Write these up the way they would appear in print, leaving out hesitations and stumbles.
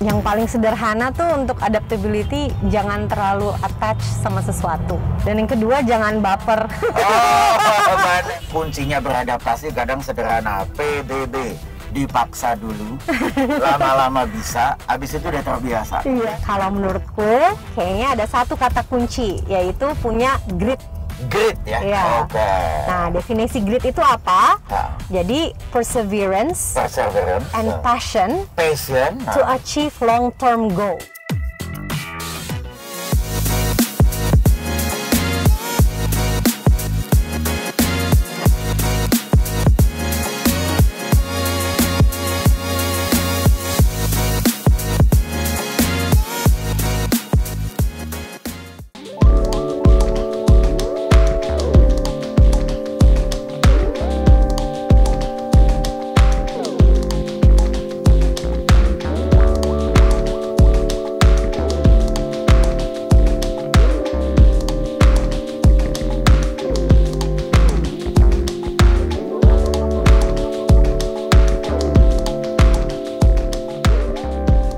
Yang paling sederhana tuh untuk adaptability, jangan terlalu attach sama sesuatu. Dan yang kedua, jangan baper. Kuncinya beradaptasi kadang sederhana. PBB, dipaksa dulu, lama-lama bisa, habis itu udah terbiasa. Iya. Kalau menurutku, kayaknya ada satu kata kunci, yaitu punya grit. Grit ya? Iya. Oke. Nah, definisi grit itu apa? Nah. Jadi, perseverance and passion to achieve long-term goal.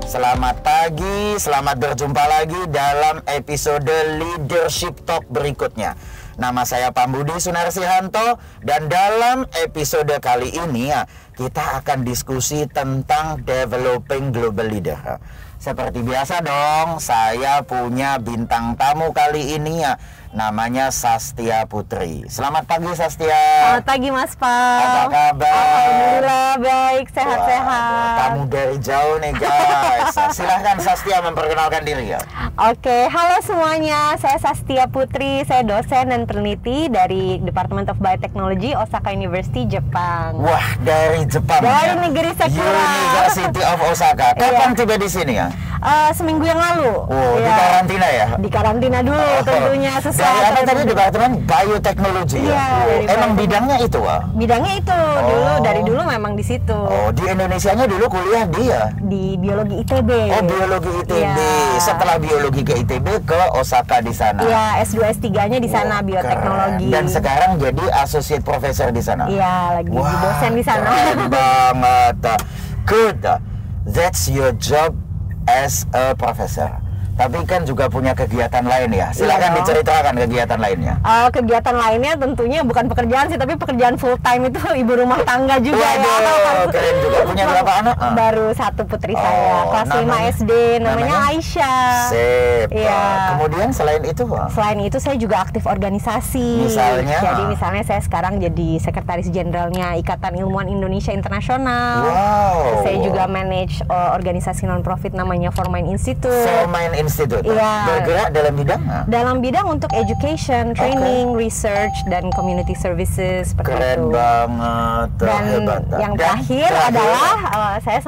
Selamat pagi, selamat berjumpa lagi dalam episode Leadership Talk berikutnya. Nama saya Pambudi Sunarsihanto dan dalam episode kali ini ya, kita akan diskusi tentang developing global leader. Seperti biasa dong, saya punya bintang tamu kali ini ya, namanya Sastia Putri. Selamat pagi Sastia. Selamat pagi Mas Pam. Apa kabar? Alhamdulillah baik, sehat-sehat. Tamu dari jauh nih guys. Silahkan Sastia memperkenalkan diri ya. Oke, halo semuanya. Saya Sastia Putri, saya dosen dan peneliti dari Department of Biotechnology Osaka University, Jepang. Wah, dari Jepang. Dari ya? negeri Sakura. University of Osaka. Kapan tiba di sini ya? Seminggu yang lalu. Oh, di karantina ya? Di karantina dulu tentunya sesuai. Dari apa tadi Departemen Bioteknologi ya? Emang bidangnya itu Wak? Bidangnya itu dari dulu memang di situ. Oh, di Indonesianya dulu kuliah dia? Di biologi ITB. Oh, biologi ITB. Setelah biologi ke ITB ke Osaka di sana. Iya, S2 S3-nya di sana bioteknologi. Dan sekarang jadi associate professor di sana. Iya, lagi di dosen di sana. Keren banget. Good. That's your job as a professor. Tapi kan juga punya kegiatan lain ya. Silakan diceritakan kegiatan lainnya. Kegiatan lainnya tentunya bukan pekerjaan sih, tapi pekerjaan full time itu ibu rumah tangga juga. Waduh, keren juga. Punya berapa anak? Baru satu putri saya, kelas 5 SD, namanya Aisyah. Sip. Iya. Kemudian selain itu? Selain itu saya juga aktif organisasi. Misalnya? Jadi misalnya saya sekarang jadi sekretaris jenderalnya Ikatan Ilmuwan Indonesia Internasional. Wow. Saya juga manage organisasi non-profit namanya Formain Institute. Institute. Iya. Bergerak dalam bidang? Dalam bidang untuk education, training, research, dan community services seperti Keren itu. Banget. Dan hebat. yang terakhir adalah saya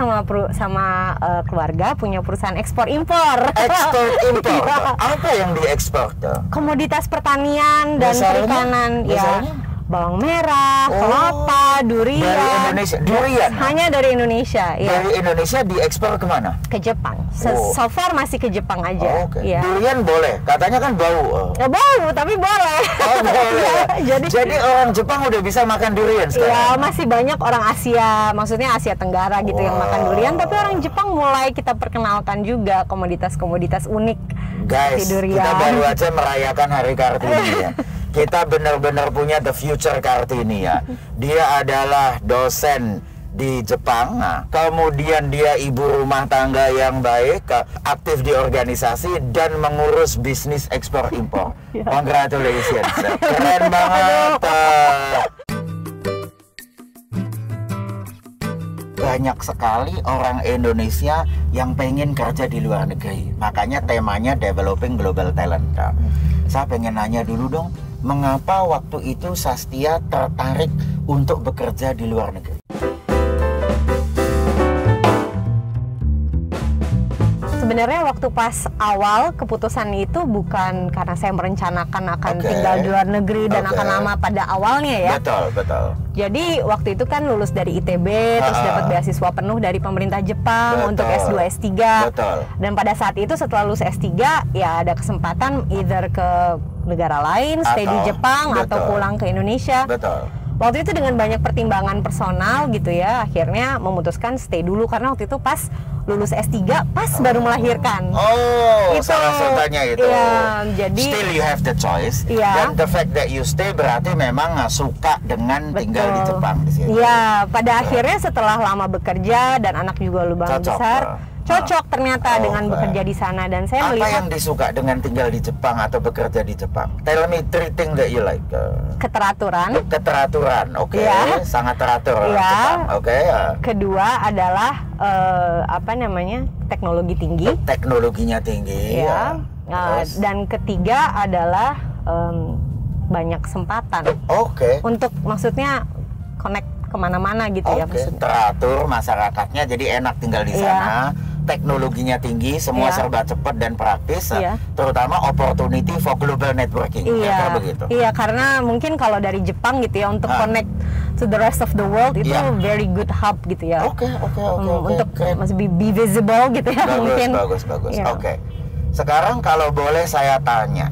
sama keluarga punya perusahaan ekspor impor. Ekspor impor. Apa yang diekspor? Komoditas pertanian dan perikanan. Ya. Bawang merah, kelapa, durian. Dari Indonesia, durian? Hanya dari Indonesia, ya. Dari Indonesia diekspor kemana? Ke Jepang. So far masih ke Jepang aja. Ya. Durian boleh, katanya kan bau. Ya bau, tapi boleh. Oh boleh. Jadi orang Jepang udah bisa makan durian sekarang? Iya, masih banyak orang Asia, maksudnya Asia Tenggara gitu yang makan durian. Tapi orang Jepang mulai kita perkenalkan juga komoditas-komoditas unik. Guys, kita baru aja merayakan Hari Kartini ya. Kita benar-benar punya the future Kartini ya. Dia adalah dosen di Jepang, kemudian dia ibu rumah tangga yang baik, aktif di organisasi dan mengurus bisnis ekspor impor. Congratulations, keren banget. Banyak sekali orang Indonesia yang pengen kerja di luar negeri. Makanya temanya Developing Global Talent. Saya pengen nanya dulu dong, mengapa waktu itu Sastia tertarik untuk bekerja di luar negeri? Sebenarnya waktu pas awal keputusan itu bukan karena saya merencanakan akan tinggal di luar negeri dan akan lama pada awalnya ya. Betul. Jadi waktu itu kan lulus dari ITB, terus dapat beasiswa penuh dari pemerintah Jepang untuk S2, S3. Dan pada saat itu setelah lulus S3 ya ada kesempatan either ke negara lain, stay di Jepang atau pulang ke Indonesia. waktu itu dengan banyak pertimbangan personal gitu ya, akhirnya memutuskan stay dulu karena waktu itu pas lulus S3 pas baru melahirkan. Itu salah satunya itu. Iya, jadi still you have the choice. Iya. Dan the fact that you stay berarti memang suka dengan tinggal di Jepang di sini. Iya, pada akhirnya setelah lama bekerja dan anak juga lumayan besar, cocok ternyata dengan bekerja di sana. Dan saya apa melihat yang disuka dengan tinggal di Jepang atau bekerja di Jepang? Tell me three things that you like. keteraturan. Oke. Iya. Sangat teratur orang Iya. Jepang. Oke. Kedua adalah teknologi tinggi. Teknologinya tinggi. Ya. Dan ketiga adalah banyak kesempatan. Oke. Untuk maksudnya connect kemana-mana gitu ya maksudnya. Teratur masyarakatnya, jadi enak tinggal di sana. Teknologinya tinggi, semua serba cepat dan praktis. Terutama opportunity for global networking. Iya. Begitu. Iya, karena mungkin kalau dari Jepang gitu ya untuk connect to the rest of the world itu very good hub gitu ya. Oke. Untuk masih be visible gitu ya mungkin. Bagus. Oke. Sekarang kalau boleh saya tanya,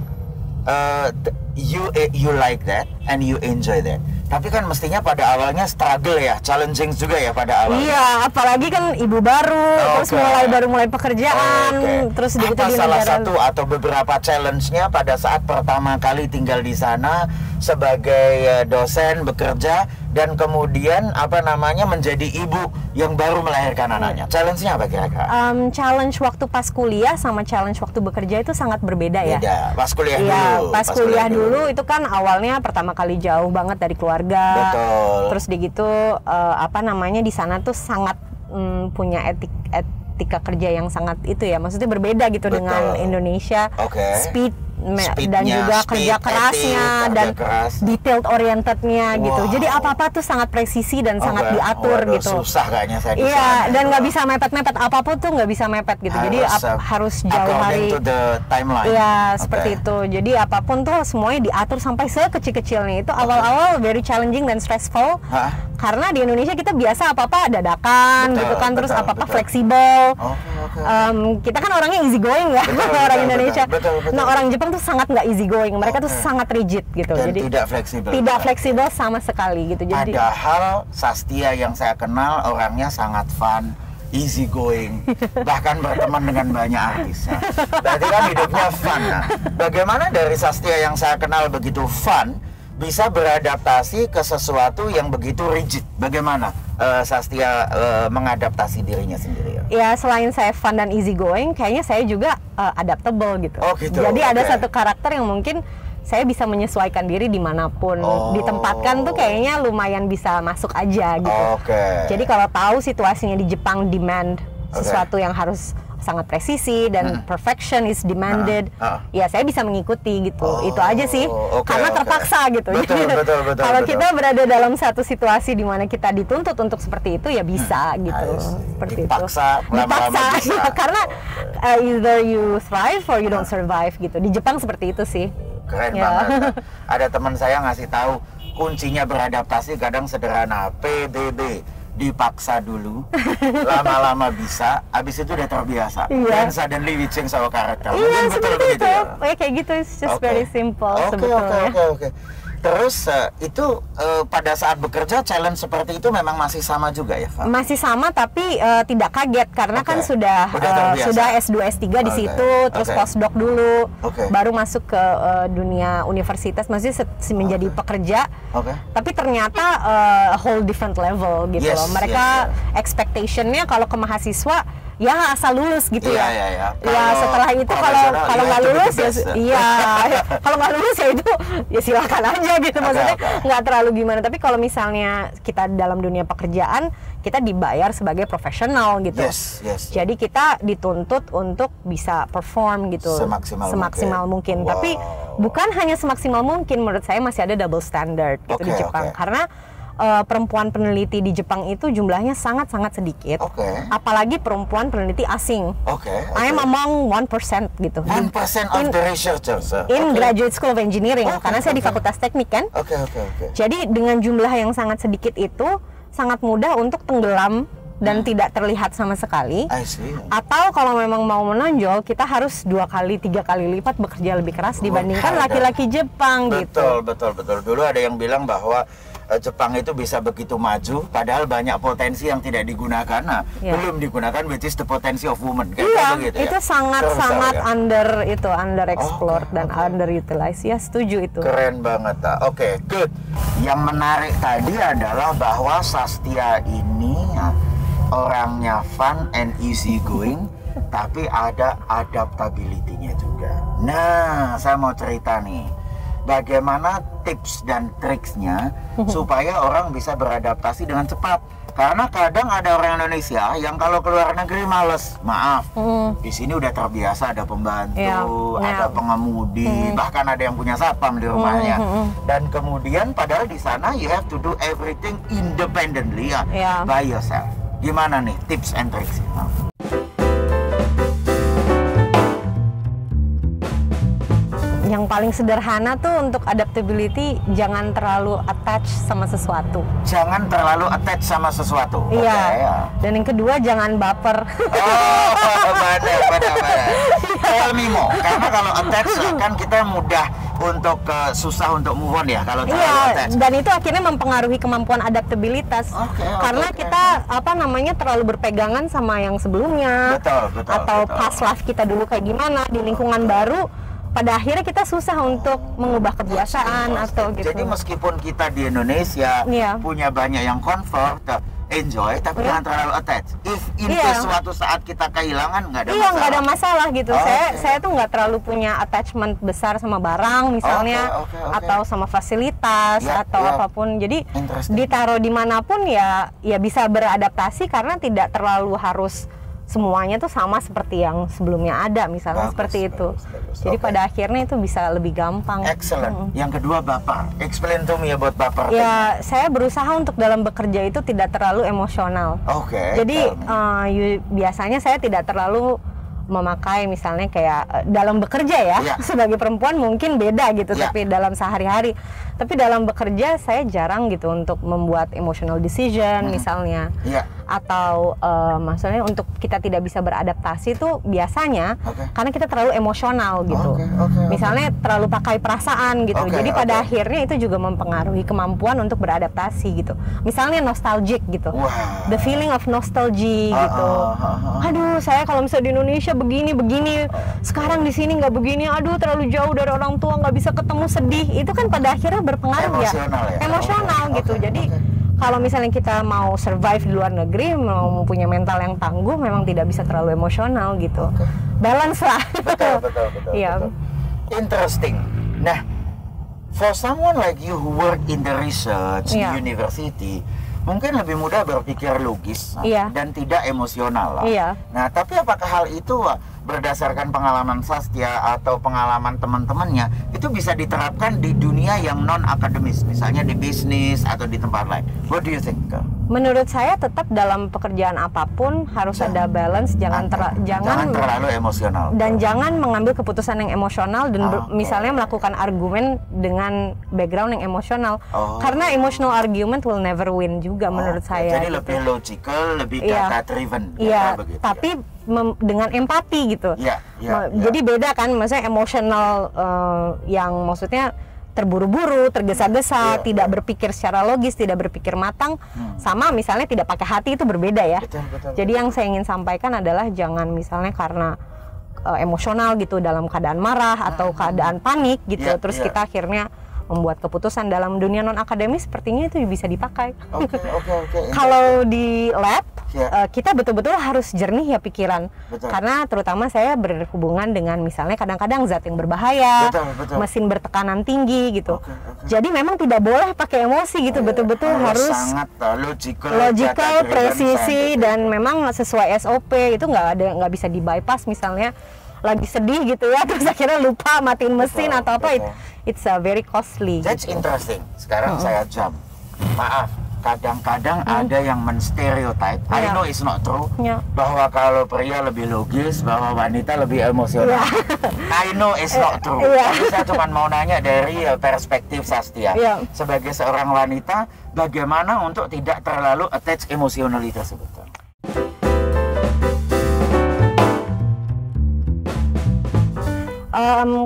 you like that and you enjoy that. Tapi kan mestinya pada awalnya struggle ya, challenging juga ya pada awalnya. Iya, apalagi kan ibu baru, terus baru mulai pekerjaan, terus di salah satu atau beberapa challenge-nya pada saat pertama kali tinggal di sana sebagai dosen bekerja dan kemudian menjadi ibu yang baru melahirkan anaknya. Challenge-nya apa kira-kira? Challenge waktu pas kuliah sama challenge waktu bekerja itu sangat berbeda ya. Beda. Pas kuliah dulu. Pas kuliah dulu itu kan awalnya pertama kali jauh banget dari keluarga. Betul. Terus di sana tuh sangat punya etika kerja yang sangat itu ya. Maksudnya berbeda gitu dengan Indonesia. Speed dan juga kerja kerasnya dan detailed orientednya gitu. Jadi apa-apa tuh sangat presisi dan sangat diatur gitu. Susah kayaknya saya. Iya, dan nggak bisa mepet-mepet, apapun tuh nggak bisa mepet gitu. Jadi harus jauh hari. Iya, seperti itu. Jadi apapun tuh semuanya diatur sampai sekecil-kecilnya. Itu awal-awal very challenging dan stressful. Karena di Indonesia kita biasa apa-apa dadakan gitu kan, terus apa-apa fleksibel. Kita kan orangnya easy going ya, orang Indonesia. Nah, orang Jepang tuh sangat nggak easy going, mereka tuh sangat rigid gitu. Dan jadi tidak fleksibel sama sekali gitu. Jadi padahal Sastia yang saya kenal orangnya sangat fun, easy going, bahkan berteman dengan banyak artis. Berarti kan hidupnya fun. Bagaimana dari Sastia yang saya kenal begitu fun bisa beradaptasi ke sesuatu yang begitu rigid? Bagaimana Sastia mengadaptasi dirinya sendiri? Ya, selain saya fun dan easy going, kayaknya saya juga adaptable gitu. Jadi ada satu karakter yang mungkin saya bisa menyesuaikan diri dimanapun ditempatkan tuh kayaknya lumayan bisa masuk aja gitu. Jadi kalau tahu situasinya di Jepang demand sesuatu yang harus sangat presisi dan perfection is demanded, ya saya bisa mengikuti gitu. Itu aja sih, karena terpaksa gitu. Betul. Kalau kita berada dalam satu situasi di mana kita dituntut untuk seperti itu, ya bisa gitu. Seperti dipaksa, itu. Karena either you thrive or you don't survive gitu. Di Jepang seperti itu sih. Keren banget. Ada teman saya ngasih tahu kuncinya beradaptasi kadang sederhana, PBB. Dipaksa dulu, lama-lama bisa, habis itu udah terbiasa. Dan suddenly we change our character. Iya, seperti itu. Kayak gitu, it's just very simple sebetulnya. Oke. Terus itu pada saat bekerja challenge seperti itu memang masih sama juga ya, Pak? Masih sama, tapi tidak kaget karena kan sudah S2 S3 di situ, terus postdoc dulu, baru masuk ke dunia universitas, maksudnya menjadi pekerja. Tapi ternyata whole different level gitu loh. Mereka expectation-nya kalau ke mahasiswa ya asal lulus gitu ya. Ya setelah itu kalau nggak lulus kalau nggak lulus ya itu ya silakan aja gitu, maksudnya nggak terlalu gimana. Tapi kalau misalnya kita dalam dunia pekerjaan, kita dibayar sebagai profesional gitu. Jadi kita dituntut untuk bisa perform gitu semaksimal mungkin. Tapi bukan hanya semaksimal mungkin, menurut saya masih ada double standard gitu di Jepang. Karena perempuan peneliti di Jepang itu jumlahnya sangat-sangat sedikit. Apalagi perempuan peneliti asing. I am among 1% gitu. 1% of the researchers. In Graduate School of Engineering, karena saya di Fakultas Teknik kan. Jadi dengan jumlah yang sangat sedikit itu sangat mudah untuk tenggelam dan tidak terlihat sama sekali. Atau kalau memang mau menonjol, kita harus 2 kali 3 kali lipat bekerja lebih keras dibandingkan laki-laki Jepang gitu. Betul. Dulu ada yang bilang bahwa Jepang itu bisa begitu maju, padahal banyak potensi yang tidak digunakan. Nah, belum digunakan, which is the potency of women. Kayak gitu, itu sangat under explored dan underutilized. Ya, setuju itu. Keren banget. Oke, good. Yang menarik tadi adalah bahwa Sastia ini orangnya fun and easy going, tapi ada adaptability-nya juga. Nah, saya mau cerita nih, bagaimana tips dan triksnya supaya orang bisa beradaptasi dengan cepat. Karena kadang ada orang Indonesia yang kalau keluar negeri males, maaf, di sini udah terbiasa ada pembantu, ada pengemudi, bahkan ada yang punya satpam di rumahnya. Dan kemudian padahal di sana you have to do everything independently by yourself. Gimana nih tips and tricks? Yang paling sederhana tuh untuk adaptability, jangan terlalu attach sama sesuatu. Jangan terlalu attach sama sesuatu. Iya. Dan yang kedua, jangan baper. Oh, benar. Tell me more. Karena kalau attach kan kita mudah untuk susah untuk move on ya kalau terlalu attach. Dan itu akhirnya mempengaruhi kemampuan adaptabilitas. Karena kita terlalu berpegangan sama yang sebelumnya. Betul. Atau past life kita dulu kayak gimana di lingkungan baru. Pada akhirnya kita susah untuk mengubah kebiasaan atau gitu. Jadi meskipun kita di Indonesia punya banyak yang comfort, enjoy, tapi jangan terlalu attach. If suatu saat kita kehilangan, nggak ada masalah. Nggak ada masalah gitu. Saya tuh nggak terlalu punya attachment besar sama barang misalnya, atau sama fasilitas atau apapun. Jadi ditaruh dimanapun ya bisa beradaptasi karena tidak terlalu harus semuanya tuh sama seperti yang sebelumnya ada, misalnya seperti itu. Jadi pada akhirnya itu bisa lebih gampang. Excellent. Yang kedua, baper. Explain to me about baper. Ya, saya berusaha untuk dalam bekerja itu tidak terlalu emosional. Jadi biasanya saya tidak terlalu memakai misalnya kayak dalam bekerja ya, sebagai perempuan mungkin beda gitu, tapi dalam sehari-hari. Tapi dalam bekerja saya jarang gitu untuk membuat emotional decision misalnya. Atau maksudnya untuk kita tidak bisa beradaptasi tuh biasanya karena kita terlalu emosional gitu. Misalnya terlalu pakai perasaan gitu. Jadi pada akhirnya itu juga mempengaruhi kemampuan untuk beradaptasi gitu. Misalnya nostalgic gitu. The feeling of nostalgia gitu. Aduh, saya kalau misalnya di Indonesia begini, sekarang di sini nggak begini, aduh terlalu jauh dari orang tua, nggak bisa ketemu, sedih. Itu kan pada akhirnya berpengaruh emosional gitu. Jadi kalau misalnya kita mau survive di luar negeri, mau punya mental yang tangguh, memang tidak bisa terlalu emosional gitu. Balance lah. Betul. Interesting. Nah, for someone like you who work in the research di university, mungkin lebih mudah berpikir logis dan tidak emosional lah. Nah, tapi apakah hal itu berdasarkan pengalaman Sastia atau pengalaman teman-temannya itu bisa diterapkan di dunia yang non akademis, misalnya di bisnis atau di tempat lain? What do you think? Menurut saya tetap dalam pekerjaan apapun harus ada balance, jangan terlalu emosional dan jangan mengambil keputusan yang emosional dan misalnya melakukan argumen dengan background yang emosional, karena emotional argument will never win juga menurut saya. Jadi lebih logical, lebih data driven. Tapi dengan empati gitu. Jadi beda kan, maksudnya emosional yang maksudnya terburu-buru, tergesa-gesa, tidak berpikir secara logis, tidak berpikir matang, sama misalnya tidak pakai hati, itu berbeda ya. Betul. Jadi yang saya ingin sampaikan adalah jangan misalnya karena emosional gitu dalam keadaan marah atau keadaan panik gitu, terus kita akhirnya membuat keputusan dalam dunia non akademis, sepertinya itu bisa dipakai. Kalau di lab kita betul-betul harus jernih ya pikiran, karena terutama saya berhubungan dengan misalnya kadang-kadang zat yang berbahaya, mesin bertekanan tinggi gitu. Jadi memang tidak boleh pakai emosi gitu, betul-betul harus sangat logical, presisi, dan memang sesuai SOP. Itu nggak bisa di bypass, misalnya lagi sedih gitu ya, terus akhirnya lupa matiin mesin atau apa, it's very costly. That's interesting. Sekarang saya jump. Maaf, kadang-kadang ada yang menstereotype, I know it's not true, bahwa kalau pria lebih logis, bahwa wanita lebih emosional. I know it's not true. Tapi saya cuma mau nanya dari perspektif Sastia, sebagai seorang wanita, bagaimana untuk tidak terlalu attach emosionally tersebut?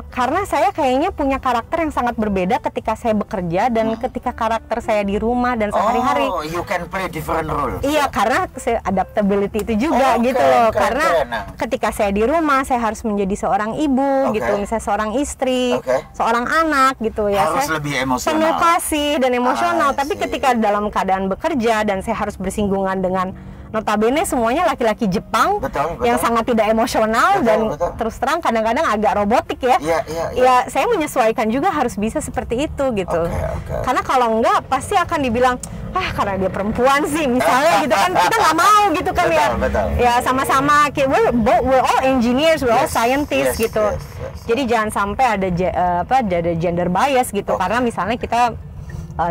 Karena saya kayaknya punya karakter yang sangat berbeda ketika saya bekerja dan ketika karakter saya di rumah dan sehari-hari. Oh, you can play different roles. Iya, karena adaptability itu juga gitu loh. Karena ketika saya di rumah, saya harus menjadi seorang ibu gitu, misalnya seorang istri, seorang anak gitu ya. Harus saya lebih emosional. Penuh kasih dan emosional. Tapi ketika dalam keadaan bekerja dan saya harus bersinggungan dengan notabene semuanya laki-laki Jepang yang sangat tidak emosional dan terus terang kadang-kadang agak robotik ya. Ya, saya menyesuaikan juga harus bisa seperti itu gitu. Karena kalau enggak pasti akan dibilang karena dia perempuan sih misalnya gitu kan, kita nggak mau gitu kan. Ya sama-sama we're all engineers, we're all scientists gitu. Jadi jangan sampai ada gender bias gitu, karena misalnya kita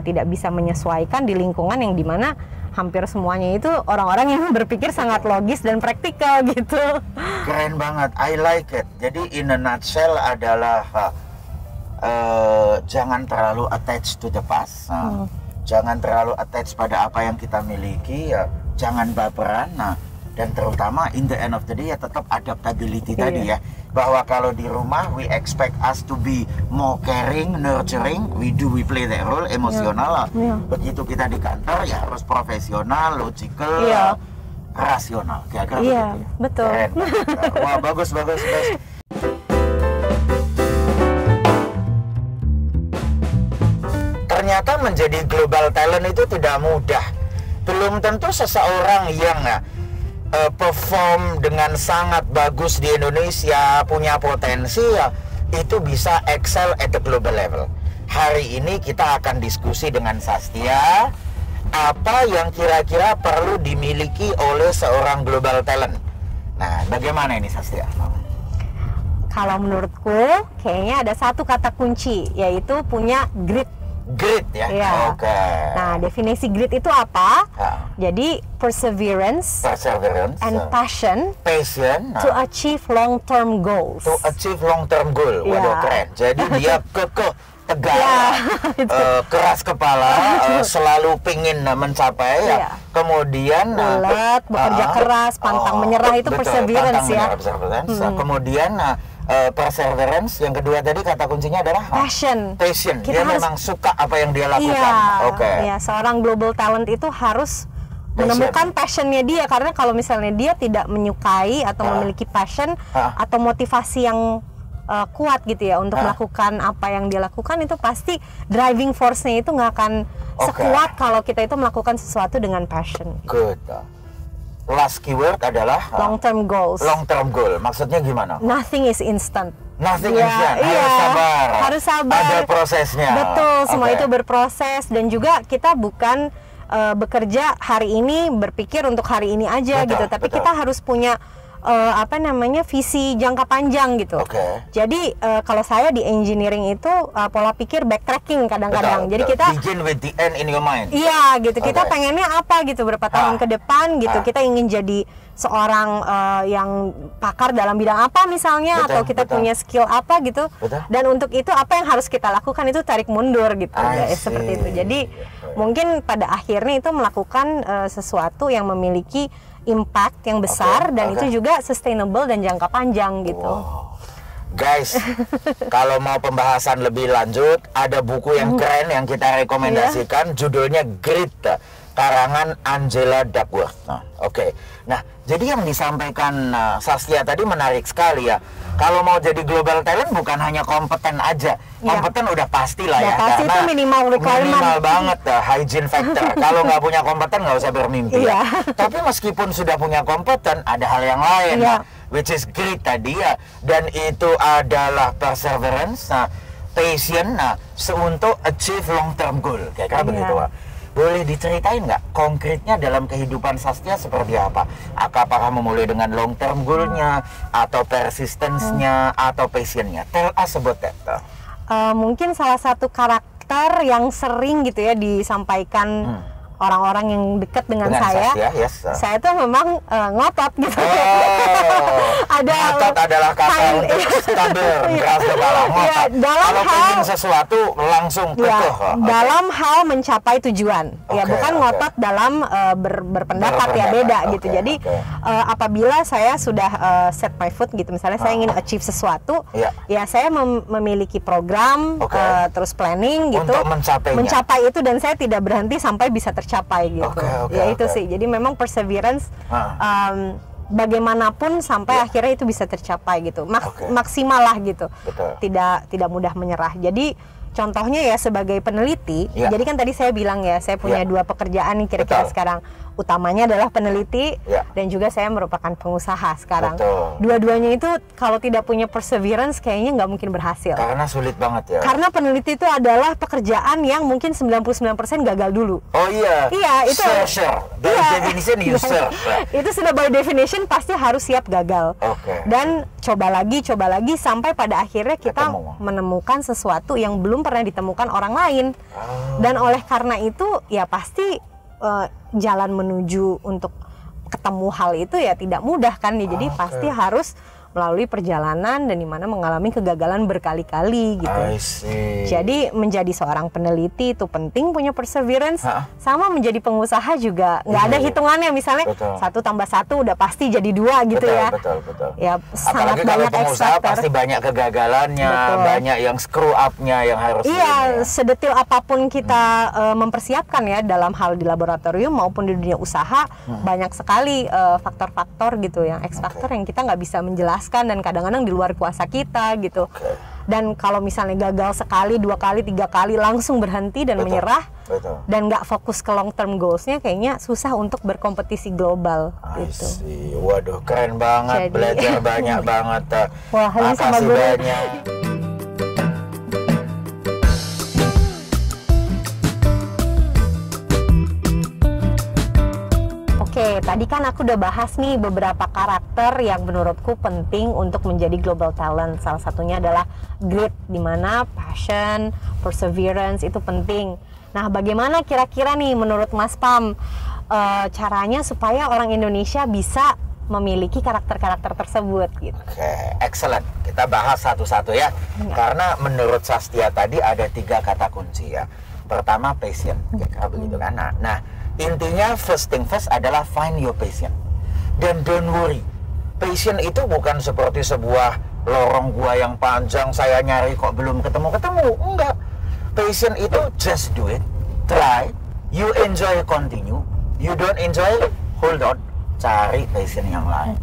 tidak bisa menyesuaikan di lingkungan yang dimana hampir semuanya itu orang-orang yang berpikir sangat logis dan praktikal gitu. Keren banget, I like it. Jadi in a nutshell adalah jangan terlalu attached to the past, jangan terlalu attached pada apa yang kita miliki, ya jangan baperan, dan terutama in the end of the day ya tetap adaptability tadi ya, bahwa kalau di rumah we expect us to be more caring, nurturing, we play that role, emosional. Begitu kita di kantor ya harus profesional, logical, rasional, kira-kira begitu. Betul. Keren. Wah, bagus. Ternyata menjadi global talent itu tidak mudah. Belum tentu seseorang yang perform dengan sangat bagus di Indonesia, punya potensi ya, itu bisa excel at the global level. Hari ini kita akan diskusi dengan Sastia, apa yang kira-kira perlu dimiliki oleh seorang global talent. Nah, bagaimana ini Sastia? Kalau menurutku, kayaknya ada satu kata kunci, yaitu punya grit. Grit ya? Oke. Nah, definisi grit itu apa? Jadi perseverance and passion to achieve long-term goals. To achieve long-term goal. Waduh, keren. Jadi dia kekeh, tegar, keras kepala, selalu pingin mencapai, kemudian bulat, bekerja keras, pantang menyerah, itu perseverance ya. Kemudian perseverance, yang kedua tadi kata kuncinya adalah passion. Dia memang suka apa yang dia lakukan. Seorang global talent itu harus menemukan passionnya dia, karena kalau misalnya dia tidak menyukai atau memiliki passion atau motivasi yang kuat gitu ya untuk melakukan apa yang dia lakukan, itu pasti driving force-nya itu nggak akan sekuat kalau kita itu melakukan sesuatu dengan passion. Good. Last keyword adalah long-term goals. Long-term goal, maksudnya gimana? Nothing is instant. Nothing instant, harus sabar. Ada prosesnya. Betul, semua itu berproses, dan juga kita bukan bekerja hari ini berpikir untuk hari ini aja gitu, tapi kita harus punya visi jangka panjang gitu. Jadi kalau saya di engineering itu pola pikir backtracking kadang-kadang. Jadi kita begin with the end in your mind. Iya gitu. Kita pengennya apa gitu berapa tahun ke depan gitu. Kita ingin jadi seorang yang pakar dalam bidang apa misalnya, atau kita punya skill apa gitu. Dan untuk itu apa yang harus kita lakukan itu tarik mundur gitu. Seperti itu. Jadi mungkin pada akhirnya itu melakukan sesuatu yang memiliki impact yang besar dan itu juga sustainable dan jangka panjang gitu. Guys, kalau mau pembahasan lebih lanjut, ada buku yang keren yang kita rekomendasikan, judulnya Grit, karangan Angela Duckworth. Nah, jadi yang disampaikan Sastia tadi menarik sekali ya. Kalau mau jadi global talent bukan hanya kompeten aja. Kompeten udah pasti lah ya. Pasti karena itu minimal banget hygiene factor. Kalau nggak punya kompeten nggak usah bermimpi. Tapi meskipun sudah punya kompeten, ada hal yang lain. Which is grit tadi ya. Dan itu adalah perseverance, passion, untuk achieve long term goal. Kayak begitu. Boleh diceritain nggak konkretnya dalam kehidupan Sastia seperti apa? Apakah memulai dengan long term goal-nya, atau persistence-nya, atau passion-nya? Tell us about that. Mungkin salah satu karakter yang sering gitu ya disampaikan orang-orang yang dekat dengan saya, saya tuh memang ngotot gitu. Ada ngotot adalah kata untuk stabil, keras kepala. Ya, dalam kalau hal ingin sesuatu langsung teguh. Dalam hal mencapai tujuan, ya bukan ngotot dalam berpendapat ya, beda gitu. Jadi apabila saya sudah set my foot gitu, misalnya saya ingin achieve sesuatu, ya saya memiliki program, terus planning gitu, untuk mencapai itu, dan saya tidak berhenti sampai bisa tercapai gitu. Ya itu sih. Jadi memang perseverance bagaimanapun sampai akhirnya itu bisa tercapai gitu. Maksimal lah gitu. Tidak mudah menyerah. Jadi contohnya ya sebagai peneliti, jadi kan tadi saya bilang ya, saya punya dua pekerjaan nih kira-kira sekarang. Utamanya adalah peneliti dan juga saya merupakan pengusaha sekarang. Dua-duanya itu kalau tidak punya perseverance kayaknya nggak mungkin berhasil. Karena sulit banget ya. Karena peneliti itu adalah pekerjaan yang mungkin 99% gagal dulu. Oh iya. Iya, itu. By definition user. Itu sudah by definition pasti harus siap gagal. Dan coba lagi sampai pada akhirnya kita menemukan sesuatu yang belum pernah ditemukan orang lain. Dan oleh karena itu ya pasti jalan menuju untuk ketemu hal itu ya tidak mudah kan ya. Jadi pasti harus melalui perjalanan dan dimana mengalami kegagalan berkali-kali gitu. Jadi menjadi seorang peneliti itu penting punya perseverance, sama menjadi pengusaha juga nggak ada hitungannya, misalnya 1 tambah 1 udah pasti jadi 2 gitu ya. Ya sangat apalagi banyak kalau pengusaha pasti banyak kegagalannya, banyak yang screw up-nya yang harus sedetil apapun kita mempersiapkan ya dalam hal di laboratorium maupun di dunia usaha, banyak sekali faktor-faktor gitu yang X faktor yang kita nggak bisa menjelaskan dan kadang-kadang di luar kuasa kita gitu. Dan kalau misalnya gagal sekali, 2 kali, 3 kali langsung berhenti dan menyerah dan nggak fokus ke long term goalsnya, kayaknya susah untuk berkompetisi global gitu. Waduh, keren banget. Belajar banyak banget. Wah, ini sama makasih banyak. Oke, tadi kan aku udah bahas nih beberapa karakter yang menurutku penting untuk menjadi global talent. Salah satunya adalah grit, dimana passion, perseverance itu penting. Nah, bagaimana kira-kira nih menurut Mas Pam caranya supaya orang Indonesia bisa memiliki karakter-karakter tersebut gitu? Excellent. Kita bahas satu-satu ya. Karena menurut Sastia tadi ada 3 kata kunci ya. Pertama passion, kayak begitu kan. Nah, intinya first thing first adalah find your passion. Dan don't worry, passion itu bukan seperti sebuah lorong gua yang panjang saya nyari kok belum ketemu-ketemu. Enggak. Passion itu just do it, try, you enjoy continue, you don't enjoy hold on, cari passion yang lain.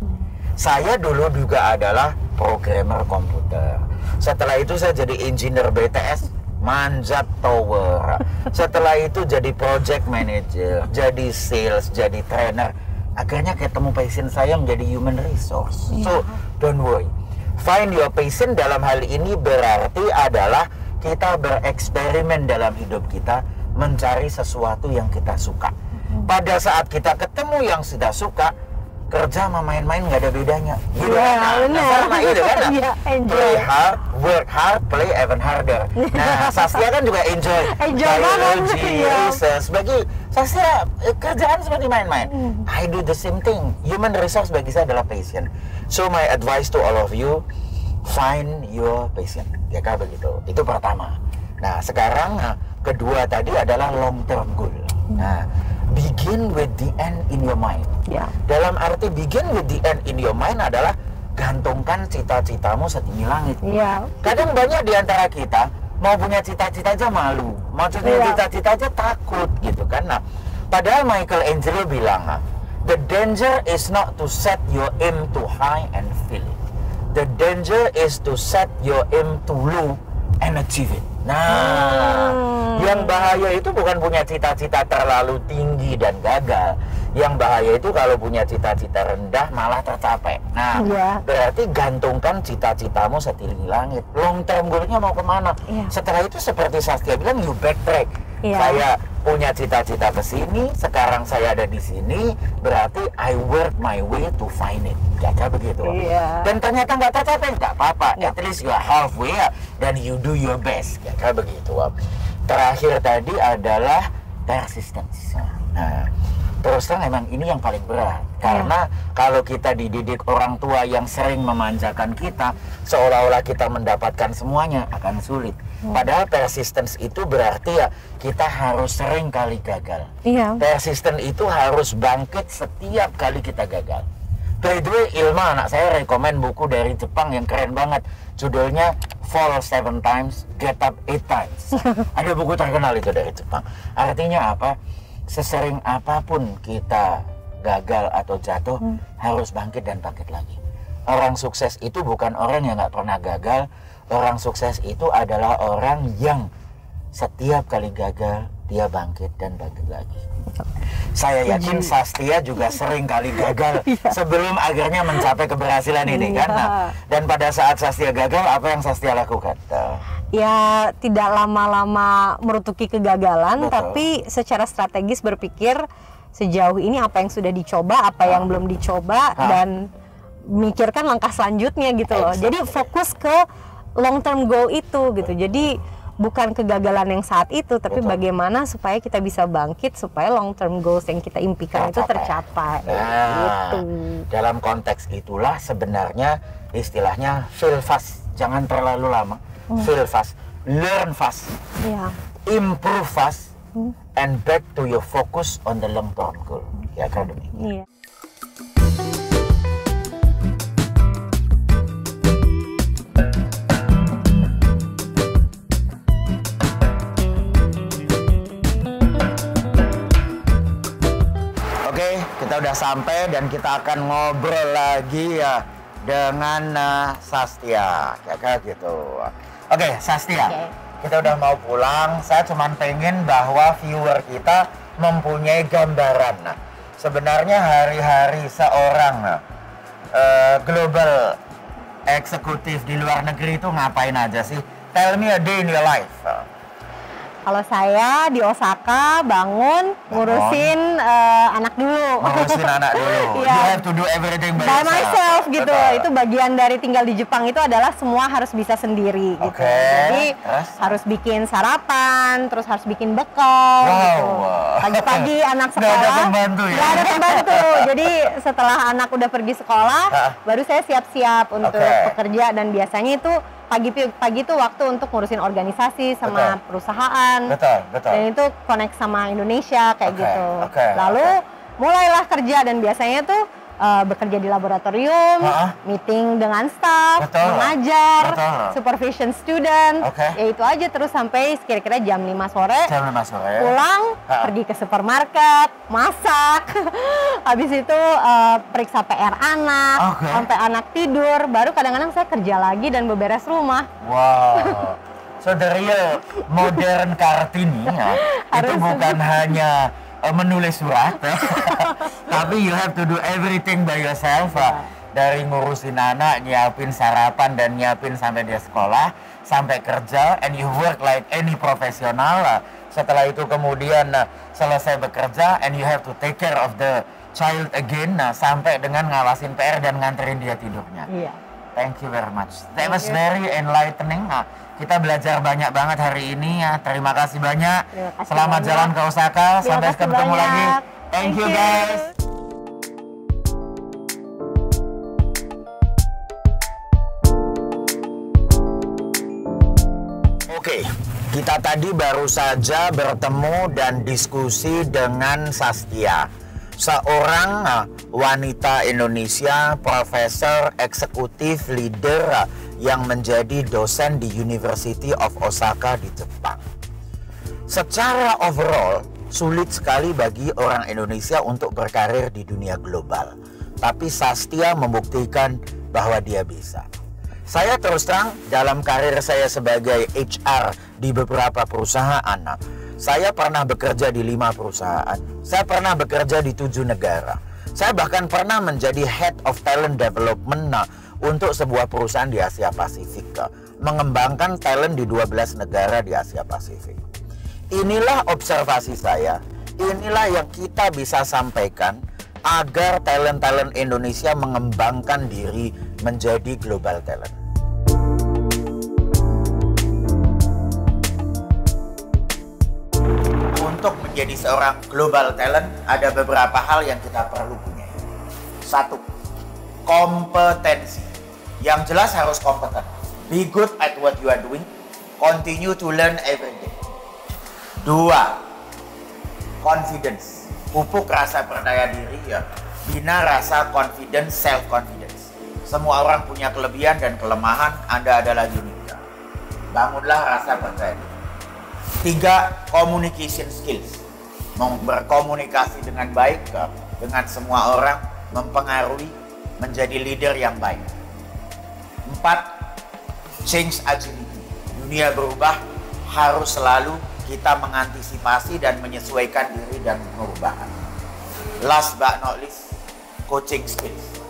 Saya dulu juga adalah programmer komputer. Setelah itu saya jadi engineer BTS, manjat tower. Setelah itu jadi project manager, jadi sales, jadi trainer. Akhirnya ketemu passion saya menjadi human resource. So don't worry, find your passion dalam hal ini berarti adalah kita bereksperimen dalam hidup kita, mencari sesuatu yang kita suka. Pada saat kita ketemu yang sudah suka, kerja sama main-main nggak ada bedanya. Gitu sama gitu kan. Play hard, work hard, play even harder. Nah, Sastia kan juga enjoy biology, research. Bagi Sastia kerjaan seperti main-main. I do the same thing. Human resource bagi saya adalah passion. So my advice to all of you, find your passion. Ya kan begitu. Itu pertama. Nah, sekarang kedua tadi adalah long term goal. Nah, begin with the end in your mind. Dalam arti begin with the end in your mind adalah gantungkan cita-citamu setinggi langit. Kadang banyak di antara kita mau punya cita-cita aja malu, mau punya cita-cita aja takut gitu kan. Nah, padahal Michelangelo bilang, the danger is not to set your aim too high and fail. The danger is to set your aim too low and achieve it. Nah, yang bahaya itu bukan punya cita-cita terlalu tinggi dan gagal. Yang bahaya itu kalau punya cita-cita rendah malah tercapai. Nah, berarti gantungkan cita-citamu setinggi langit. Long term goalnya mau kemana? Setelah itu seperti Sastia bilang, you backtrack. Saya punya cita-cita ke sini, sekarang saya ada di sini, berarti I work my way to find it. Jaga begitu. Dan ternyata nggak tercapai, nggak apa-apa. At least you are halfway dan you do your best. Jaga begitu. Terakhir tadi adalah persistence. Nah, terus terang emang ini yang paling berat. Karena kalau kita dididik orang tua yang sering memanjakan kita, seolah-olah kita mendapatkan semuanya, akan sulit. Padahal persistence itu berarti ya kita harus sering kali gagal. Persisten itu harus bangkit setiap kali kita gagal. By the way, Ilma, anak saya rekomen buku dari Jepang yang keren banget. Judulnya Fall 7 Times, Get Up 8 Times. Ada buku terkenal itu dari Jepang. Artinya apa? Sesering apapun kita gagal atau jatuh, harus bangkit dan bangkit lagi. Orang sukses itu bukan orang yang nggak pernah gagal. Orang sukses itu adalah orang yang setiap kali gagal, dia bangkit dan bangkit lagi. Saya yakin Sastia juga sering kali gagal sebelum akhirnya mencapai keberhasilan ini kan. Dan pada saat Sastia gagal, apa yang Sastia lakukan? Ya tidak lama-lama merutuki kegagalan, tapi secara strategis berpikir sejauh ini apa yang sudah dicoba, apa yang belum dicoba, dan mikirkan langkah selanjutnya gitu loh. Jadi fokus ke long term goal itu gitu. Jadi bukan kegagalan yang saat itu, tapi bagaimana supaya kita bisa bangkit supaya long term goals yang kita impikan itu tercapai. Gitu. Dalam konteks itulah sebenarnya istilahnya fail fast, jangan terlalu lama. Fail fast, learn fast, improve fast, and back to your focus on the long term goal. Ya kan demikian. Kita udah sampai dan kita akan ngobrol lagi ya dengan Sastia, kayak gitu. Oke, Sastia, kita udah mau pulang. Saya cuma pengen bahwa viewer kita mempunyai gambaran. Nah, sebenarnya hari-hari seorang global eksekutif di luar negeri itu ngapain aja sih? Tell me a day in your life. Kalau saya di Osaka bangun ngurusin anak dulu. Ngurusin anak dulu. You have to do everything by myself gitu. Itu bagian dari tinggal di Jepang itu adalah semua harus bisa sendiri gitu. Jadi harus bikin sarapan, terus harus bikin bekal gitu. Pagi-pagi anak sekolah. Nggak ada pembantu ya? Nggak ada pembantu. Jadi setelah anak udah pergi sekolah, baru saya siap-siap untuk bekerja, dan biasanya itu pagi itu waktu untuk ngurusin organisasi sama perusahaan. Dan itu connect sama Indonesia kayak gitu. Lalu mulailah kerja, dan biasanya tuh bekerja di laboratorium, meeting dengan staff, mengajar, supervision student, ya itu aja terus sampai kira-kira jam 5 sore. Pulang, pergi ke supermarket, masak, habis itu periksa PR anak, sampai anak tidur, baru kadang-kadang saya kerja lagi dan beberes rumah. Wow. So the real modern Kartini itu bukan hanya menulis surat, tapi you have to do everything by yourself. Dari ngurusin anak, nyiapin sarapan dan nyiapin sampai dia sekolah, sampai kerja, and you work like any profesional. Setelah itu kemudian selesai bekerja, and you have to take care of the child again, sampai dengan ngawasin PR dan nganterin dia tidurnya. Thank you very much. That was very enlightening. Kita belajar banyak banget hari ini ya. Terima kasih banyak. Selamat jalan ke Osaka. Sampai ketemu lagi. Thank you guys. Oke, kita tadi baru saja bertemu dan diskusi dengan Sastia, seorang wanita Indonesia, profesor eksekutif leader yang menjadi dosen di University of Osaka di Jepang. Secara overall, sulit sekali bagi orang Indonesia untuk berkarir di dunia global. Tapi Sastia membuktikan bahwa dia bisa. Saya terus terang, dalam karir saya sebagai HR di beberapa perusahaan, saya pernah bekerja di 5 perusahaan. Saya pernah bekerja di 7 negara. Saya bahkan pernah menjadi Head of Talent Development untuk sebuah perusahaan di Asia Pasifik, mengembangkan talent di 12 negara di Asia Pasifik. Inilah observasi saya, inilah yang kita bisa sampaikan agar talent-talent Indonesia mengembangkan diri menjadi global talent. untuk menjadi seorang global talent ada beberapa hal yang kita perlu punya. Satu, kompetensi. Yang jelas harus kompeten. Be good at what you are doing. Continue to learn every day. Dua, confidence. Pupuk rasa percaya diri ya. Bina rasa confidence, self-confidence. Semua orang punya kelebihan dan kelemahan, Anda adalah unik. Bangunlah rasa percaya diri. Tiga, communication skills. Berkomunikasi dengan baik dengan semua orang, mempengaruhi, menjadi leader yang baik. Empat, change agility. Dunia berubah, harus selalu kita mengantisipasi dan menyesuaikan diri dan perubahan. Last but not least, coaching skills.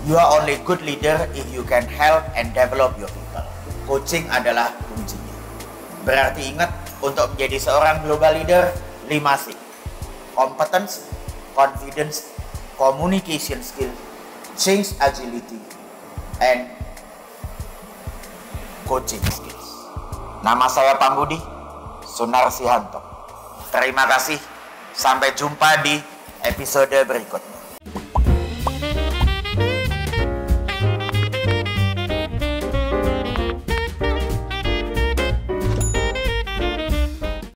You are only good leader if you can help and develop your people. Coaching adalah kuncinya. Berarti ingat, untuk menjadi seorang global leader, 5C. Competence, confidence, communication skill, change agility, and coaching skills. Nama saya Pambudi Sunarsihanto. Terima kasih. Sampai jumpa di episode berikutnya.